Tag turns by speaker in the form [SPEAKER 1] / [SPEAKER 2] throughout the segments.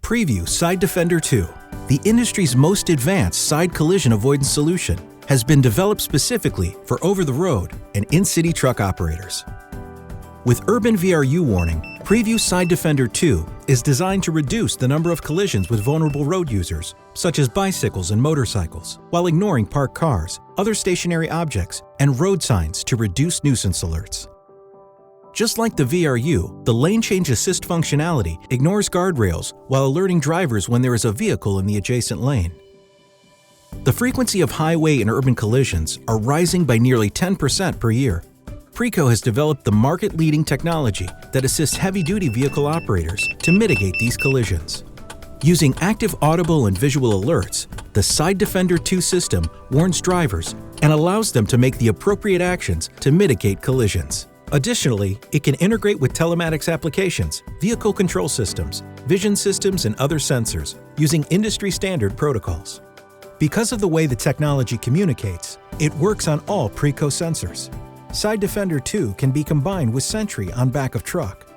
[SPEAKER 1] Preview Side Defender 2, the industry's most advanced side collision avoidance solution, has been developed specifically for over-the-road and in-city truck operators. With urban VRU warning, Preview Side Defender 2 is designed to reduce the number of collisions with vulnerable road users, such as bicycles and motorcycles, while ignoring parked cars, other stationary objects, and road signs to reduce nuisance alerts. Just like the VRU, the lane change assist functionality ignores guardrails while alerting drivers when there is a vehicle in the adjacent lane. The frequency of highway and urban collisions are rising by nearly 10% per year. Preco has developed the market-leading technology that assists heavy-duty vehicle operators to mitigate these collisions. Using active audible and visual alerts, the Side Defender 2 system warns drivers and allows them to make the appropriate actions to mitigate collisions. Additionally, it can integrate with telematics applications, vehicle control systems, vision systems, and other sensors using industry-standard protocols. Because of the way the technology communicates, it works on all Preco sensors. Side Defender 2 can be combined with Sentry on back of truck.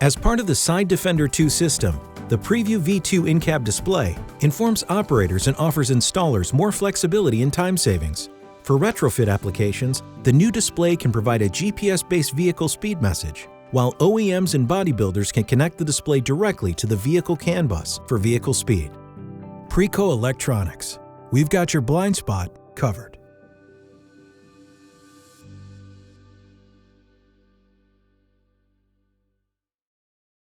[SPEAKER 1] As part of the Side Defender 2 system, the Preview V2 in-cab display informs operators and offers installers more flexibility and time savings. For retrofit applications, the new display can provide a GPS-based vehicle speed message, while OEMs and bodybuilders can connect the display directly to the vehicle CAN bus for vehicle speed. Preco Electronics. We've got your blind spot covered.